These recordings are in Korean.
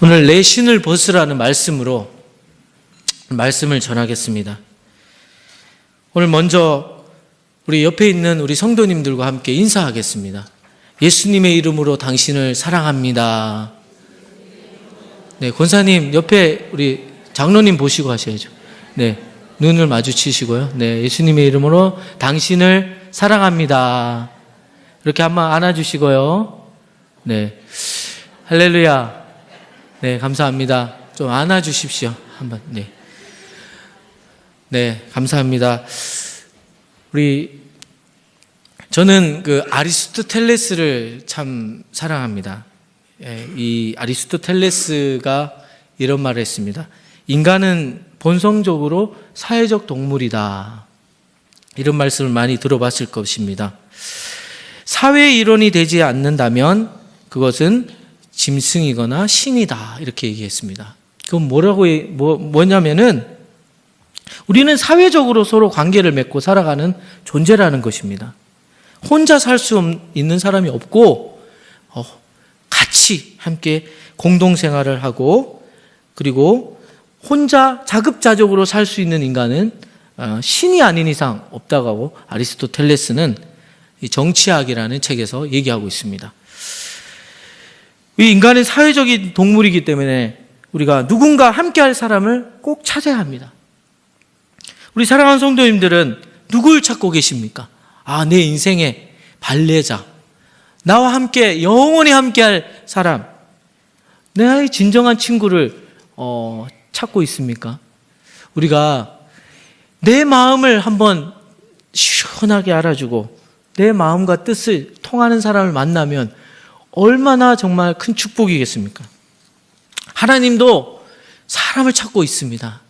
오늘 내 신을 벗으라는 말씀으로 말씀을 전하겠습니다. 오늘 먼저 우리 옆에 있는 우리 성도님들과 함께 인사하겠습니다. 예수님의 이름으로 당신을 사랑합니다. 네, 권사님 옆에 우리 장로님 보시고 하셔야죠. 네, 눈을 마주치시고요. 네, 예수님의 이름으로 당신을 사랑합니다. 이렇게 한번 안아주시고요. 네, 할렐루야. 네, 감사합니다. 좀 안아주십시오. 한번. 네. 네, 감사합니다. 저는 그 아리스토텔레스를 참 사랑합니다. 이 아리스토텔레스가 이런 말을 했습니다. 인간은 본성적으로 사회적 동물이다. 이런 말씀을 많이 들어봤을 것입니다. 사회 일원이 되지 않는다면 그것은 짐승이거나 신이다. 이렇게 얘기했습니다. 그건 뭐냐면은 우리는 사회적으로 서로 관계를 맺고 살아가는 존재라는 것입니다. 혼자 살 수 있는 사람이 없고 같이 함께 공동생활을 하고 그리고 혼자 자급자족으로 살 수 있는 인간은 신이 아닌 이상 없다고 하고 아리스토텔레스는 정치학이라는 책에서 얘기하고 있습니다. 이 인간은 사회적인 동물이기 때문에 우리가 누군가 함께할 사람을 꼭 찾아야 합니다. 우리 사랑하는 성도님들은 누굴 찾고 계십니까? 내 인생의 발레자, 나와 함께 영원히 함께할 사람, 나의 진정한 친구를 찾고 있습니까? 우리가 내 마음을 한번 시원하게 알아주고 내 마음과 뜻을 통하는 사람을 만나면 얼마나 정말 큰 축복이겠습니까? 하나님도 사람을 찾고 있습니다.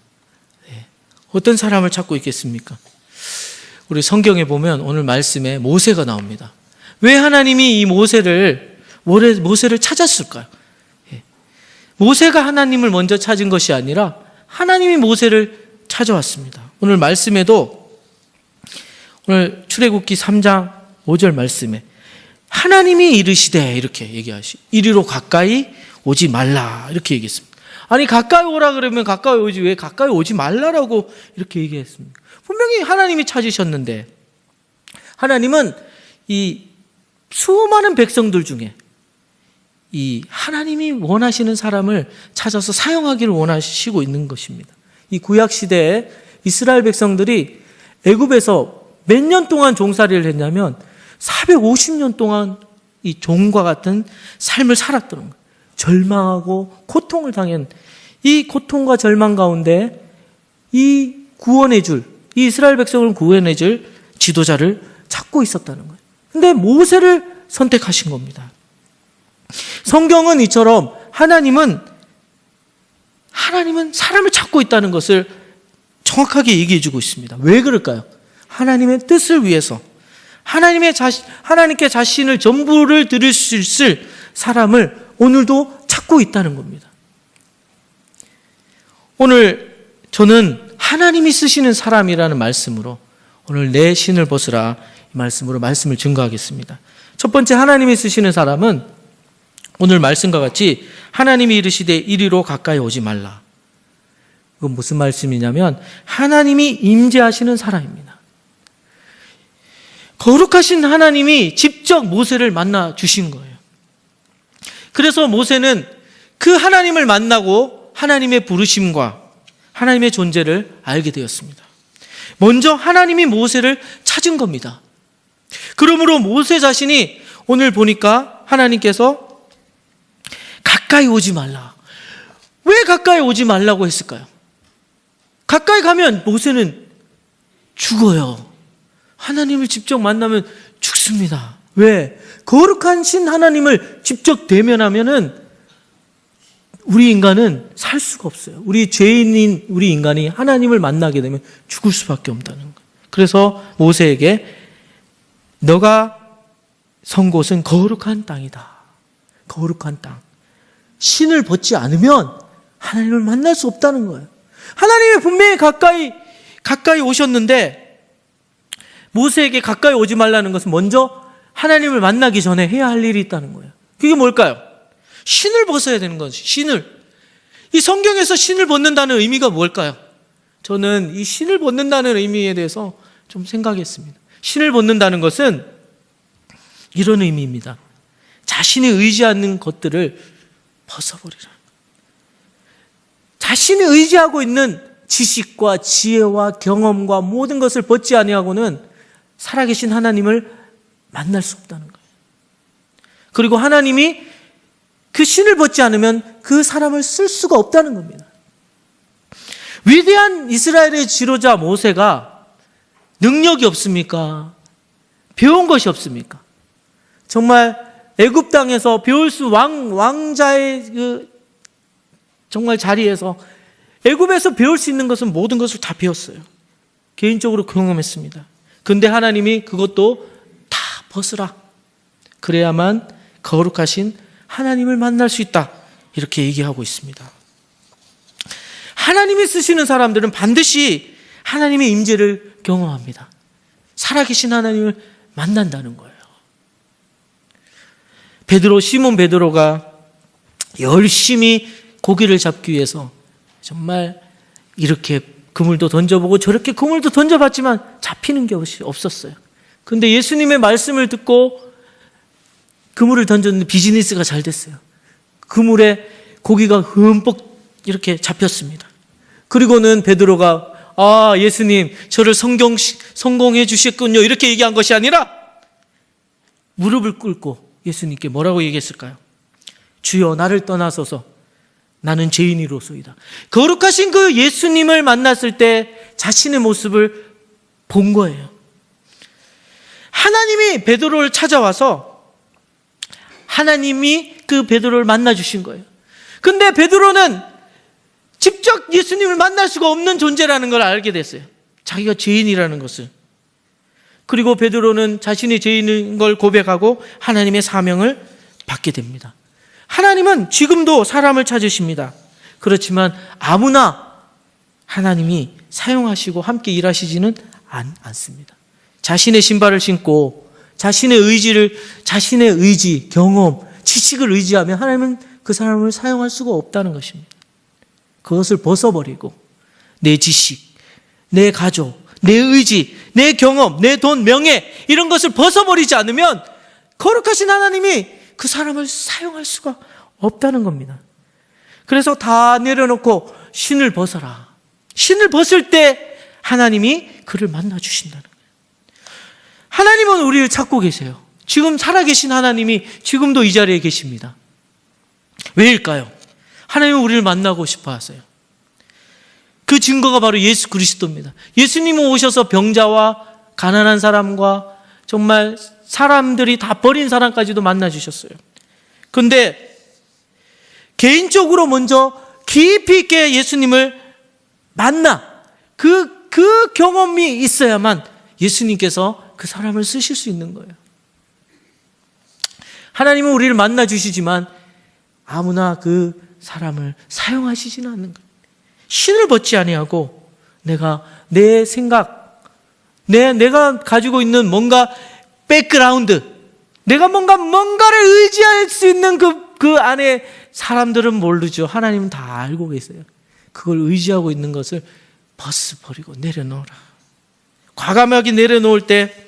어떤 사람을 찾고 있겠습니까? 우리 성경에 보면 오늘 말씀에 모세가 나옵니다. 왜 하나님이 이 모세를 찾았을까요? 모세가 하나님을 먼저 찾은 것이 아니라 하나님이 모세를 찾아왔습니다. 오늘 말씀에도 오늘 출애굽기 3장 5절 말씀에 하나님이 이르시되 이렇게 이리로 가까이 오지 말라 이렇게 얘기했습니다. 아니 가까이 오라 그러면 가까이 오지 왜 가까이 오지 말라라고 이렇게 얘기했습니까? 분명히 하나님이 찾으셨는데 하나님은 이 수많은 백성들 중에 이 하나님이 원하시는 사람을 찾아서 사용하기를 원하시고 있는 것입니다. 이 구약 시대에 이스라엘 백성들이 애굽에서 몇 년 동안 종살이를 했냐면 450년 동안 이 종과 같은 삶을 살았던 거예요. 절망하고 고통을 당한 이 고통과 절망 가운데 이 이스라엘 백성을 구원해 줄 지도자를 찾고 있었다는 거예요. 근데 모세를 선택하신 겁니다. 성경은 이처럼 하나님은 사람을 찾고 있다는 것을 정확하게 얘기해 주고 있습니다. 왜 그럴까요? 하나님의 뜻을 위해서 하나님께 자신을 전부를 드릴 수 있을 사람을 오늘도 찾고 있다는 겁니다. 오늘 저는 하나님이 쓰시는 사람이라는 말씀으로 오늘 내 신을 벗으라 이 말씀으로 말씀을 증거하겠습니다. 첫 번째 하나님이 쓰시는 사람은 오늘 말씀과 같이 하나님이 이르시되 이리로 가까이 오지 말라. 이건 무슨 말씀이냐면 하나님이 임재하시는 사람입니다. 거룩하신 하나님이 직접 모세를 만나 주신 거예요. 그래서 모세는 그 하나님을 만나고 하나님의 부르심과 하나님의 존재를 알게 되었습니다. 먼저 하나님이 모세를 찾은 겁니다. 그러므로 모세 자신이 오늘 보니까 하나님께서 가까이 오지 말라. 왜 가까이 오지 말라고 했을까요? 가까이 가면 모세는 죽어요. 하나님을 직접 만나면 죽습니다. 왜? 거룩하신 하나님을 직접 대면하면은 우리 인간은 살 수가 없어요. 우리 죄인인 우리 인간이 하나님을 만나게 되면 죽을 수밖에 없다는 거예요. 그래서 모세에게 너가 선 곳은 거룩한 땅이다. 거룩한 땅. 신을 벗지 않으면 하나님을 만날 수 없다는 거예요. 하나님이 분명히 가까이 오셨는데 모세에게 가까이 오지 말라는 것은 먼저 하나님을 만나기 전에 해야 할 일이 있다는 거예요. 그게 뭘까요? 신을 벗어야 되는 거지. 신을. 이 성경에서 신을 벗는다는 의미가 뭘까요? 저는 이 신을 벗는다는 의미에 대해서 좀 생각했습니다. 신을 벗는다는 것은 이런 의미입니다. 자신이 의지하는 것들을 벗어버리라. 자신이 의지하고 있는 지식과 지혜와 경험과 모든 것을 벗지 아니하고는 살아계신 하나님을 만날 수 없다는 거예요. 그리고 하나님이 그 신을 벗지 않으면 그 사람을 쓸 수가 없다는 겁니다. 위대한 이스라엘의 지도자 모세가 능력이 없습니까? 배운 것이 없습니까? 정말 애굽 땅에서 배울 수 왕자의 그 정말 자리에서 애굽에서 배울 수 있는 것은 모든 것을 다 배웠어요. 개인적으로 경험했습니다. 근데 하나님이 그것도 다 벗으라. 그래야만 거룩하신 하나님을 만날 수 있다. 이렇게 얘기하고 있습니다. 하나님이 쓰시는 사람들은 반드시 하나님의 임재를 경험합니다. 살아계신 하나님을 만난다는 거예요. 시몬 베드로가 열심히 고기를 잡기 위해서 정말 이렇게 그물도 던져보고 저렇게 그물도 던져봤지만 잡히는 게 없었어요. 근데 예수님의 말씀을 듣고 그물을 던졌는데 비즈니스가 잘 됐어요. 그물에 고기가 흠뻑 이렇게 잡혔습니다. 그리고는 베드로가 예수님 저를 성공해 주셨군요 이렇게 얘기한 것이 아니라 무릎을 꿇고 예수님께 뭐라고 얘기했을까요? 주여 나를 떠나소서 나는 죄인이로소이다. 거룩하신 그 예수님을 만났을 때 자신의 모습을 본 거예요. 하나님이 베드로를 찾아와서 하나님이 그 베드로를 만나 주신 거예요. 근데 베드로는 직접 예수님을 만날 수가 없는 존재라는 걸 알게 됐어요. 자기가 죄인이라는 것을. 그리고 베드로는 자신이 죄인인 걸 고백하고 하나님의 사명을 받게 됩니다. 하나님은 지금도 사람을 찾으십니다. 그렇지만 아무나 하나님이 사용하시고 함께 일하시지는 않습니다. 자신의 신발을 신고 자신의 의지, 경험, 지식을 의지하면 하나님은 그 사람을 사용할 수가 없다는 것입니다. 그것을 벗어버리고 내 지식, 내 가족, 내 의지, 내 경험, 내 돈, 명예 이런 것을 벗어버리지 않으면 거룩하신 하나님이 그 사람을 사용할 수가 없다는 겁니다. 그래서 다 내려놓고 신을 벗어라. 신을 벗을 때 하나님이 그를 만나 주신다는 거예요. 하나님은 우리를 찾고 계세요. 지금 살아계신 하나님이 지금도 이 자리에 계십니다. 왜일까요? 하나님은 우리를 만나고 싶어 하세요. 그 증거가 바로 예수 그리스도입니다. 예수님은 오셔서 병자와 가난한 사람과 정말 사람들이 다 버린 사람까지도 만나 주셨어요. 그런데 개인적으로 먼저 깊이 있게 예수님을 만나 그 경험이 있어야만 예수님께서 그 사람을 쓰실 수 있는 거예요. 하나님은 우리를 만나 주시지만 아무나 그 사람을 사용하시지는 않는 거예요. 신을 벗지 아니하고 내가 내 생각, 내가 가지고 있는 뭔가 백그라운드, 내가 뭔가를 의지할 수 있는 그 안에 사람들은 모르죠. 하나님은 다 알고 계세요. 그걸 의지하고 있는 것을 벗어버리고 내려놓으라. 과감하게 내려놓을 때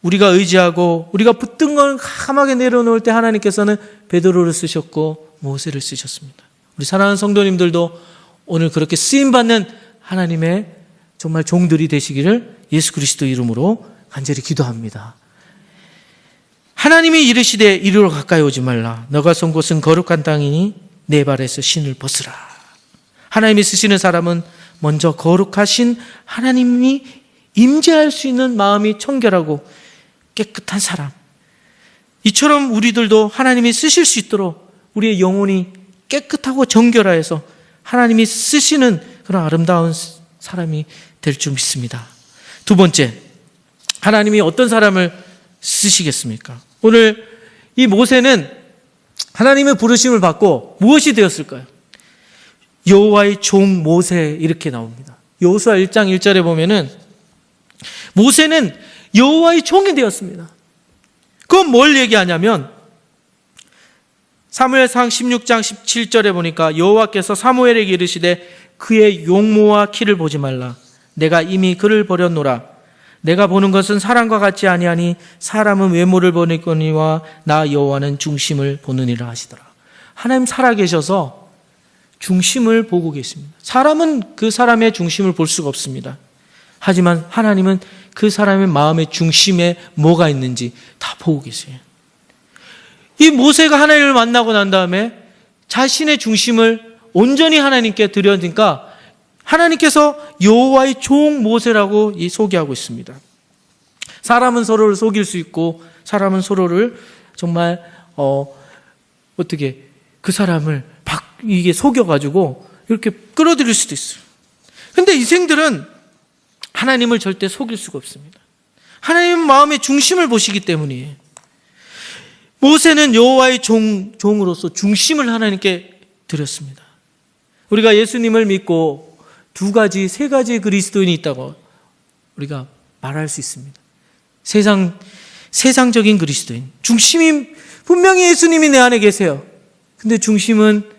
우리가 의지하고 우리가 붙든 걸 감하게 내려놓을 때 하나님께서는 베드로를 쓰셨고 모세를 쓰셨습니다. 우리 사랑하는 성도님들도 오늘 그렇게 쓰임받는 하나님의 정말 종들이 되시기를 예수 그리스도 이름으로 간절히 기도합니다. 하나님이 이르시되 이리로 가까이 오지 말라. 너가 선 곳은 거룩한 땅이니 내 발에서 신을 벗으라. 하나님이 쓰시는 사람은 먼저 거룩하신 하나님이 임재할 수 있는 마음이 청결하고 깨끗한 사람. 이처럼 우리들도 하나님이 쓰실 수 있도록 우리의 영혼이 깨끗하고 정결하여서 하나님이 쓰시는 그런 아름다운 사람이 될 줄 믿습니다. 두 번째, 하나님이 어떤 사람을 쓰시겠습니까? 오늘 이 모세는 하나님의 부르심을 받고 무엇이 되었을까요? 여호와의 종 모세 이렇게 나옵니다. 여호수아 1장 1절에 보면은 모세는 여호와의 종이 되었습니다. 그건 뭘 얘기하냐면 사무엘상 16장 17절에 보니까 여호와께서 사무엘에게 이르시되 그의 용모와 키를 보지 말라. 내가 이미 그를 버렸노라. 내가 보는 것은 사람과 같지 아니하니 사람은 외모를 보니거니와 나 여호와는 중심을 보느니라 하시더라. 하나님 살아계셔서 중심을 보고 계십니다. 사람은 그 사람의 중심을 볼 수가 없습니다. 하지만 하나님은 그 사람의 마음의 중심에 뭐가 있는지 다 보고 계세요. 이 모세가 하나님을 만나고 난 다음에 자신의 중심을 온전히 하나님께 드려니까 하나님께서 여호와의 종 모세라고 소개하고 있습니다. 사람은 서로를 속일 수 있고 사람은 서로를 정말 어떻게 그 사람을 이게 속여가지고 이렇게 끌어들일 수도 있어요. 근데 인생들은 하나님을 절대 속일 수가 없습니다. 하나님은 마음의 중심을 보시기 때문이에요. 모세는 여호와의 종으로서 중심을 하나님께 드렸습니다. 우리가 예수님을 믿고 세 가지 그리스도인이 있다고 우리가 말할 수 있습니다. 세상적인 그리스도인. 중심이 분명히 예수님이 내 안에 계세요. 근데 중심은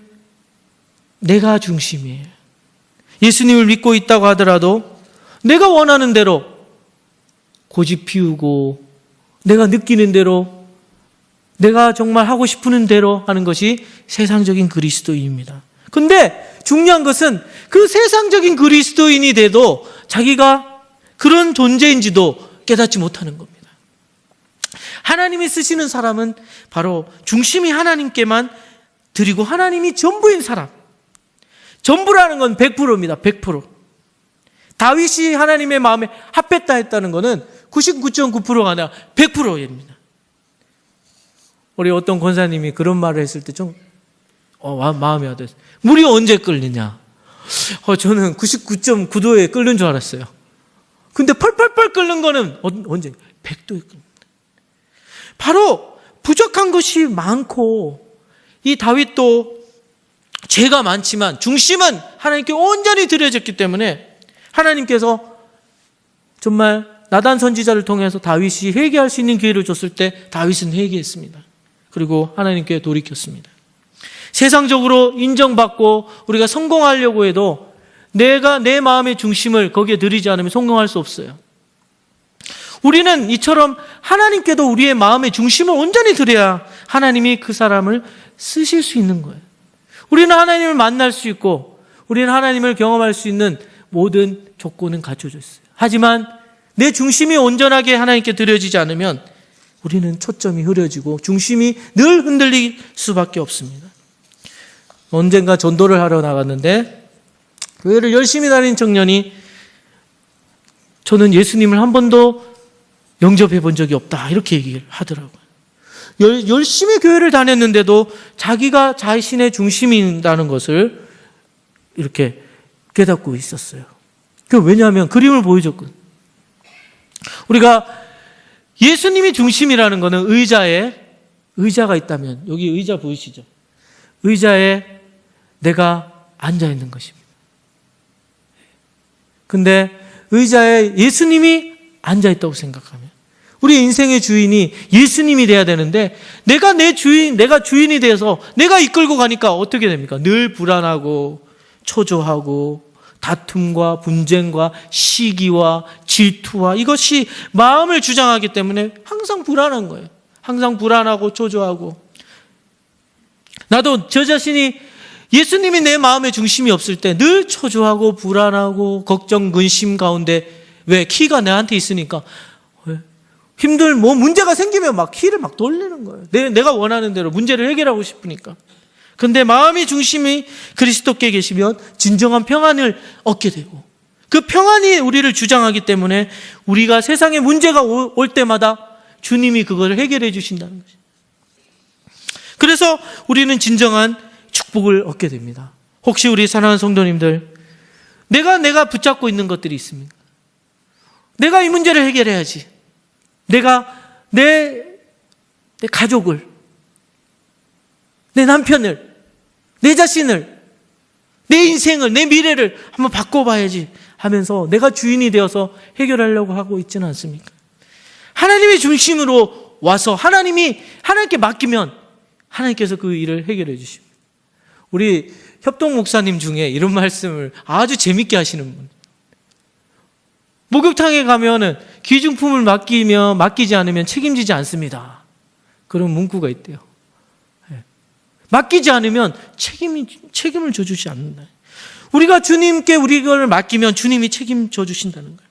내가 중심이에요. 예수님을 믿고 있다고 하더라도 내가 원하는 대로 고집 피우고 내가 느끼는 대로 내가 정말 하고 싶은 대로 하는 것이 세상적인 그리스도인입니다. 근데 중요한 것은 그 세상적인 그리스도인이 돼도 자기가 그런 존재인지도 깨닫지 못하는 겁니다. 하나님이 쓰시는 사람은 바로 중심이 하나님께만 드리고 하나님이 전부인 사람. 전부라는 건 100%입니다. 100%. 다윗이 하나님의 마음에 합했다 했다는 것은 99.9%가 아니라 100%입니다. 우리 어떤 권사님이 그런 말을 했을 때 좀 마음이 와닿았어요. 물이 언제 끓느냐? 저는 99.9도에 끓는 줄 알았어요. 근데 펄펄펄 끓는 거는 언제? 100도에 끓는. 바로 부족한 것이 많고 이 다윗도 죄가 많지만 중심은 하나님께 온전히 드려졌기 때문에 하나님께서 정말 나단 선지자를 통해서 다윗이 회개할 수 있는 기회를 줬을 때 다윗은 회개했습니다. 그리고 하나님께 돌이켰습니다. 세상적으로 인정받고 우리가 성공하려고 해도 내가 내 마음의 중심을 거기에 들이지 않으면 성공할 수 없어요. 우리는 이처럼 하나님께도 우리의 마음의 중심을 온전히 드려야 하나님이 그 사람을 쓰실 수 있는 거예요. 우리는 하나님을 만날 수 있고 우리는 하나님을 경험할 수 있는 모든 조건은 갖춰져 있어요. 하지만 내 중심이 온전하게 하나님께 드려지지 않으면 우리는 초점이 흐려지고 중심이 늘 흔들릴 수밖에 없습니다. 언젠가 전도를 하러 나갔는데 교회를 열심히 다니는 청년이 저는 예수님을 한 번도 영접해 본 적이 없다 이렇게 얘기를 하더라고요. 열심히 교회를 다녔는데도 자기가 자신의 중심이라는 것을 이렇게 깨닫고 있었어요. 왜냐하면 그림을 보여줬거든요. 우리가 예수님이 중심이라는 것은 의자가 있다면 여기 의자 보이시죠? 의자에 내가 앉아 있는 것입니다. 근데 의자에 예수님이 앉아 있다고 생각하면 우리 인생의 주인이 예수님이 돼야 되는데 내가 주인이 돼서 내가 이끌고 가니까 어떻게 됩니까? 늘 불안하고 초조하고 다툼과 분쟁과 시기와 질투와 이것이 마음을 주장하기 때문에 항상 불안한 거예요. 항상 불안하고 초조하고 나도 저 자신이 예수님이 내 마음의 중심이 없을 때 늘 초조하고 불안하고 걱정, 근심 가운데 왜? 키가 내한테 있으니까 문제가 생기면 막 키를 막 돌리는 거예요. 내가 원하는 대로 문제를 해결하고 싶으니까. 근데 마음의 중심이 그리스도께 계시면 진정한 평안을 얻게 되고 그 평안이 우리를 주장하기 때문에 우리가 세상에 문제가 올 때마다 주님이 그걸 해결해 주신다는 것이죠. 그래서 우리는 진정한 축복을 얻게 됩니다. 혹시 우리 사랑하는 성도님들 내가 붙잡고 있는 것들이 있습니까? 내가 이 문제를 해결해야지. 내가 내 가족을, 내 남편을, 내 자신을, 내 인생을, 내 미래를 한번 바꿔봐야지 하면서 내가 주인이 되어서 해결하려고 하고 있지는 않습니까? 하나님의 중심으로 와서 하나님께 맡기면 하나님께서 그 일을 해결해 주십니다. 우리 협동 목사님 중에 이런 말씀을 아주 재밌게 하시는 분. 목욕탕에 가면은 귀중품을 맡기지 않으면 책임지지 않습니다. 그런 문구가 있대요. 맡기지 않으면 책임을 져주지 않는다. 우리가 주님께 우리 걸 맡기면 주님이 책임져 주신다는 거예요.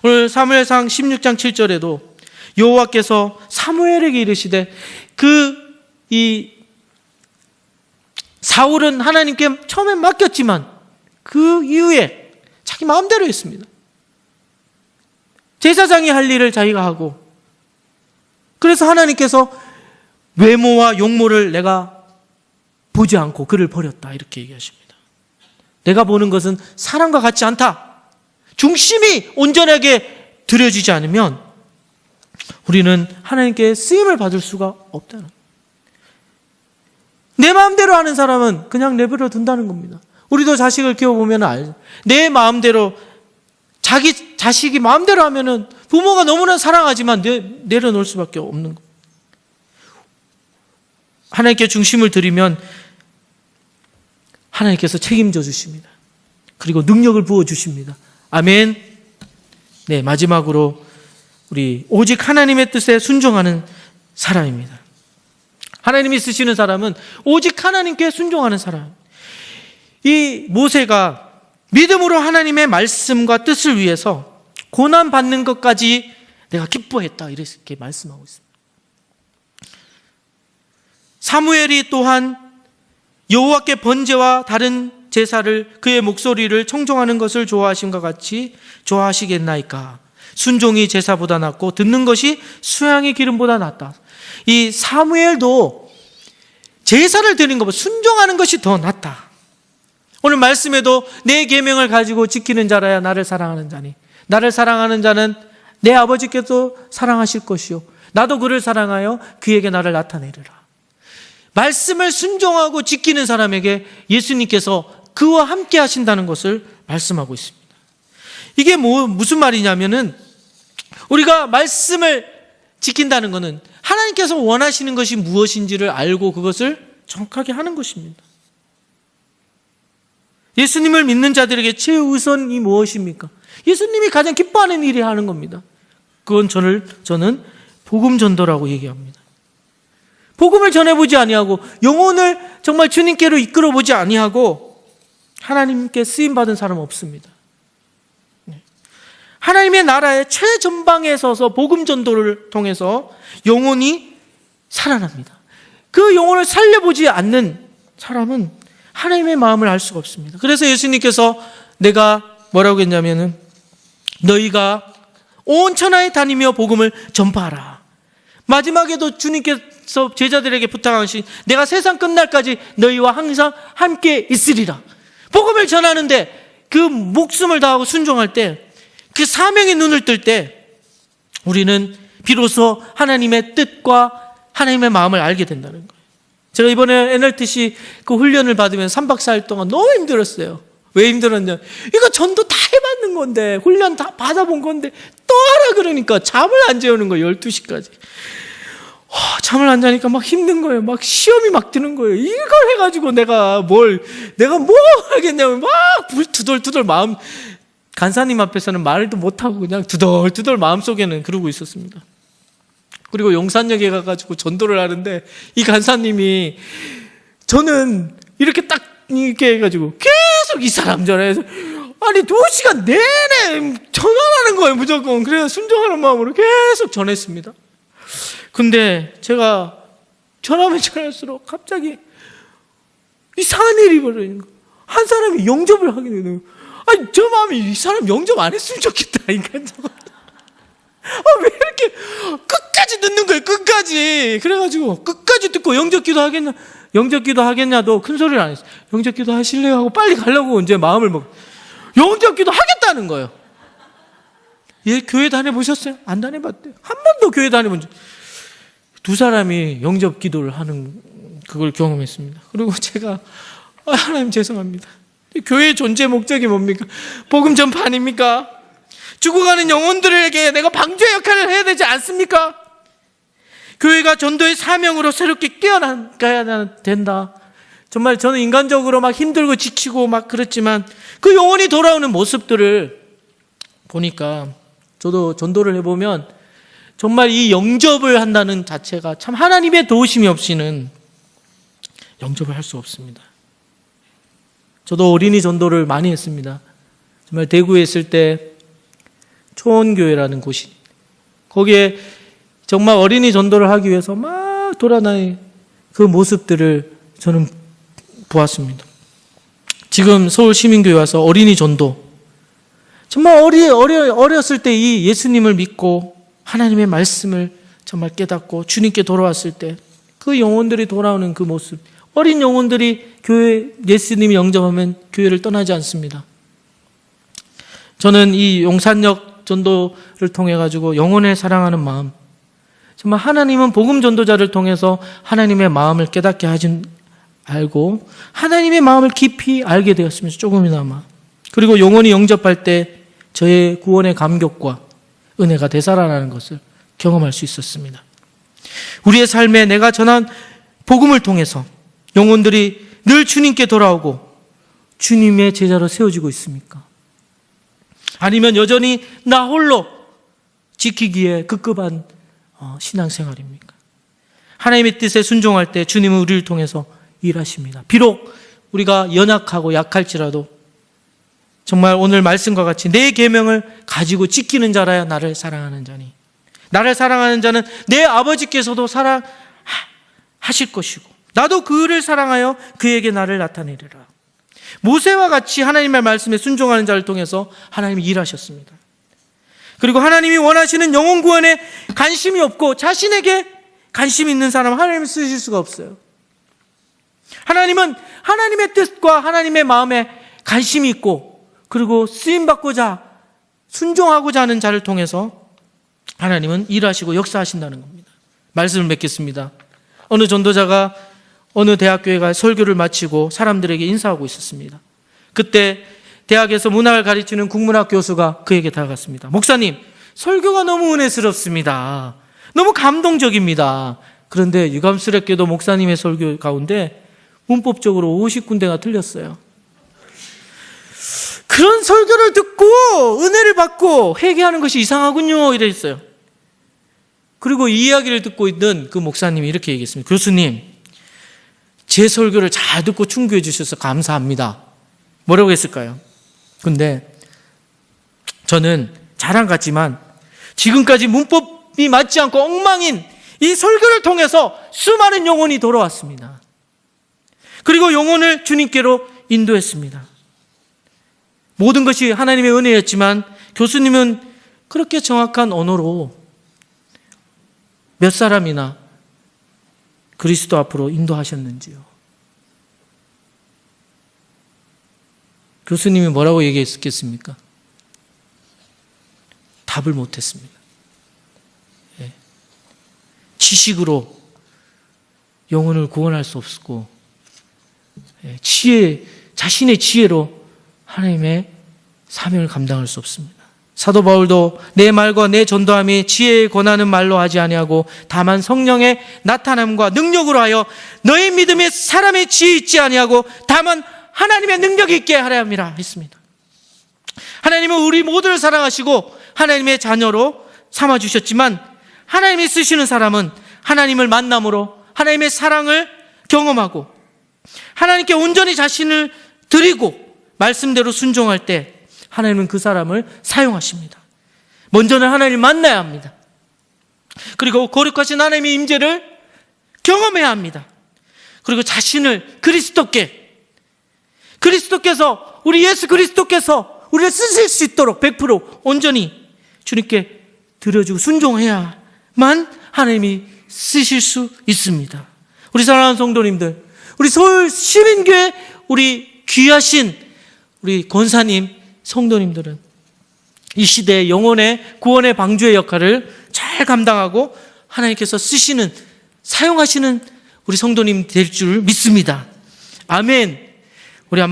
오늘 사무엘상 16장 7절에도 여호와께서 사무엘에게 이르시되 사울은 하나님께 처음에 맡겼지만 그 이후에 자기 마음대로 했습니다. 제사장이 할 일을 자기가 하고, 그래서 하나님께서 외모와 용모를 내가 보지 않고 그를 버렸다, 이렇게 얘기하십니다. 내가 보는 것은 사람과 같지 않다. 중심이 온전하게 들여지지 않으면 우리는 하나님께 쓰임을 받을 수가 없다는 거예요. 내 마음대로 하는 사람은 그냥 내버려 둔다는 겁니다. 우리도 자식을 키워보면 알죠. 내 마음대로, 자기 자식이 마음대로 하면은 부모가 너무나 사랑하지만 내려놓을 수밖에 없는 거예요. 하나님께 중심을 드리면 하나님께서 책임져 주십니다. 그리고 능력을 부어 주십니다. 아멘. 네, 마지막으로 우리 오직 하나님의 뜻에 순종하는 사람입니다. 하나님이 쓰시는 사람은 오직 하나님께 순종하는 사람. 이 모세가 믿음으로 하나님의 말씀과 뜻을 위해서 고난받는 것까지 내가 기뻐했다, 이렇게 말씀하고 있습니다. 사무엘이 또한 여호와께 번제와 다른 제사를, 그의 목소리를 청종하는 것을 좋아하심과 같이 좋아하시겠나이까. 순종이 제사보다 낫고 듣는 것이 수양의 기름보다 낫다. 이 사무엘도 제사를 드리는 것보다 순종하는 것이 더 낫다. 오늘 말씀에도 내 계명을 가지고 지키는 자라야 나를 사랑하는 자니, 나를 사랑하는 자는 내 아버지께서 사랑하실 것이요 나도 그를 사랑하여 그에게 나를 나타내리라. 말씀을 순종하고 지키는 사람에게 예수님께서 그와 함께 하신다는 것을 말씀하고 있습니다. 이게 무슨 말이냐면은, 우리가 말씀을 지킨다는 것은 하나님께서 원하시는 것이 무엇인지를 알고 그것을 정확하게 하는 것입니다. 예수님을 믿는 자들에게 최우선이 무엇입니까? 예수님이 가장 기뻐하는 일이 하는 겁니다. 그건 저는 복음 전도라고 얘기합니다. 복음을 전해보지 아니하고 영혼을 정말 주님께로 이끌어보지 아니하고 하나님께 쓰임받은 사람은 없습니다. 하나님의 나라의 최전방에 서서 복음 전도를 통해서 영혼이 살아납니다. 그 영혼을 살려보지 않는 사람은 하나님의 마음을 알 수가 없습니다. 그래서 예수님께서 내가 뭐라고 했냐면은, 너희가 온 천하에 다니며 복음을 전파하라. 마지막에도 주님께서 제자들에게 부탁하신, 내가 세상 끝날까지 너희와 항상 함께 있으리라. 복음을 전하는데 그 목숨을 다하고 순종할 때, 그 사명의 눈을 뜰 때 우리는 비로소 하나님의 뜻과 하나님의 마음을 알게 된다는 거예요. 제가 이번에 NRTC 그 훈련을 받으면 3박 4일 동안 너무 힘들었어요. 왜 힘들었냐? 이거 전도 다 해봤는 건데, 훈련 다 받아본 건데 또 하라 그러니까 잠을 안 재우는 거예요. 12시까지. 잠을 안 자니까 막 힘든 거예요. 막 시험이 막 드는 거예요. 이걸 해가지고 내가 뭘 하겠냐고 막 두덜두덜 마음, 간사님 앞에서는 말도 못하고 그냥 두덜두덜 마음속에는 그러고 있었습니다. 그리고 용산역에 가가지고 전도를 하는데 이 간사님이, 저는 이렇게 딱 이렇게 해가지고 계속 이 사람 전화해서, 아니 2시간 내내 전화하는 거예요, 무조건. 그래서 순종하는 마음으로 계속 전했습니다. 근데 제가 전화하면 전할수록 갑자기 이상한 일이 벌어지는 거예요. 한 사람이 영접을 하게 되는 거예요. 아니, 저 마음이 이 사람 영접 안 했으면 좋겠다, 인간적으로. 왜 이렇게 끝까지 듣는 거예요, 끝까지. 그래가지고 끝까지 듣고 영접기도 하겠냐도 큰 소리를 안 했어요. 영접기도 하실래요? 하고 빨리 가려고 이제 마음을 영접기도 하겠다는 거예요. 얘 교회 다녀보셨어요? 안 다녀봤대요. 한 번도 교회 다녀본 적. 두 사람이 영접기도를 하는 그걸 경험했습니다. 그리고 제가 하나님 죄송합니다. 교회의 존재 목적이 뭡니까? 복음 전파 아닙니까? 죽어가는 영혼들에게 내가 방주의 역할을 해야 되지 않습니까? 교회가 전도의 사명으로 새롭게 깨어나야 된다. 정말 저는 인간적으로 막 힘들고 지치고 막 그렇지만 그 영혼이 돌아오는 모습들을 보니까 저도 전도를 해보면 정말 이 영접을 한다는 자체가 참 하나님의 도우심이 없이는 영접을 할 수 없습니다. 저도 어린이 전도를 많이 했습니다. 정말 대구에 있을 때 초원교회라는 곳이, 거기에 정말 어린이 전도를 하기 위해서 막 돌아다니는 그 모습들을 저는 보았습니다. 지금 서울시민교회 와서 어린이 전도, 정말 어렸을 때 이 예수님을 믿고 하나님의 말씀을 정말 깨닫고 주님께 돌아왔을 때 그 영혼들이 돌아오는 그 모습, 어린 영혼들이 교회 예수님이 영접하면 교회를 떠나지 않습니다. 저는 이 용산역 전도를 통해 가지고 영혼을 사랑하는 마음, 정말 하나님은 복음 전도자를 통해서 하나님의 마음을 깨닫게 하진 알고 하나님의 마음을 깊이 알게 되었습니다. 조금이나마. 그리고 영혼이 영접할 때 저의 구원의 감격과 은혜가 되살아나는 것을 경험할 수 있었습니다. 우리의 삶에 내가 전한 복음을 통해서 영혼들이 늘 주님께 돌아오고 주님의 제자로 세워지고 있습니까? 아니면 여전히 나 홀로 지키기에 급급한 신앙생활입니까? 하나님의 뜻에 순종할 때 주님은 우리를 통해서 일하십니다. 비록 우리가 연약하고 약할지라도 정말 오늘 말씀과 같이 내 계명을 가지고 지키는 자라야 나를 사랑하는 자니, 나를 사랑하는 자는 내 아버지께서도 사랑하실 것이고 나도 그를 사랑하여 그에게 나를 나타내리라. 모세와 같이 하나님의 말씀에 순종하는 자를 통해서 하나님이 일하셨습니다. 그리고 하나님이 원하시는 영혼 구원에 관심이 없고 자신에게 관심 있는 사람은 하나님을 쓰실 수가 없어요. 하나님은 하나님의 뜻과 하나님의 마음에 관심이 있고 그리고 쓰임받고자 순종하고자 하는 자를 통해서 하나님은 일하시고 역사하신다는 겁니다. 말씀을 맺겠습니다. 어느 전도자가 어느 대학교에 가 설교를 마치고 사람들에게 인사하고 있었습니다. 그때 대학에서 문학을 가르치는 국문학 교수가 그에게 다가갔습니다. 목사님, 설교가 너무 은혜스럽습니다. 너무 감동적입니다. 그런데 유감스럽게도 목사님의 설교 가운데 문법적으로 50군데가 틀렸어요. 그런 설교를 듣고 은혜를 받고 회개하는 것이 이상하군요, 이랬어요. 그리고 이 이야기를 듣고 있는 그 목사님이 이렇게 얘기했습니다. 교수님, 제 설교를 잘 듣고 충고해 주셔서 감사합니다. 뭐라고 했을까요? 근데 저는 자랑 같지만 지금까지 문법이 맞지 않고 엉망인 이 설교를 통해서 수많은 영혼이 돌아왔습니다. 그리고 영혼을 주님께로 인도했습니다. 모든 것이 하나님의 은혜였지만 교수님은 그렇게 정확한 언어로 몇 사람이나 그리스도 앞으로 인도하셨는지요? 교수님이 뭐라고 얘기했겠습니까? 답을 못했습니다. 예. 지식으로 영혼을 구원할 수 없고, 자신의 지혜로 하나님의 사명을 감당할 수 없습니다. 사도 바울도 내 말과 내 전도함이 지혜에 권하는 말로 하지 아니하고 다만 성령의 나타남과 능력으로 하여 너의 믿음에 사람의 지혜 있지 아니하고 다만 하나님의 능력이 있게 하려 함이라 했습니다. 하나님은 우리 모두를 사랑하시고 하나님의 자녀로 삼아주셨지만 하나님이 쓰시는 사람은 하나님을 만남으로 하나님의 사랑을 경험하고 하나님께 온전히 자신을 드리고 말씀대로 순종할 때 하나님은 그 사람을 사용하십니다. 먼저는 하나님을 만나야 합니다. 그리고 거룩하신 하나님의 임재를 경험해야 합니다. 그리고 자신을 그리스도께서 우리 예수 그리스도께서 우리를 쓰실 수 있도록 100% 온전히 주님께 드려주고 순종해야만 하나님이 쓰실 수 있습니다. 우리 사랑하는 성도님들, 우리 서울 시민교회 우리 귀하신 우리 권사님 성도님들은 이 시대의 영혼의 구원의 방주의 역할을 잘 감당하고 하나님께서 사용하시는 우리 성도님 될 줄 믿습니다. 아멘.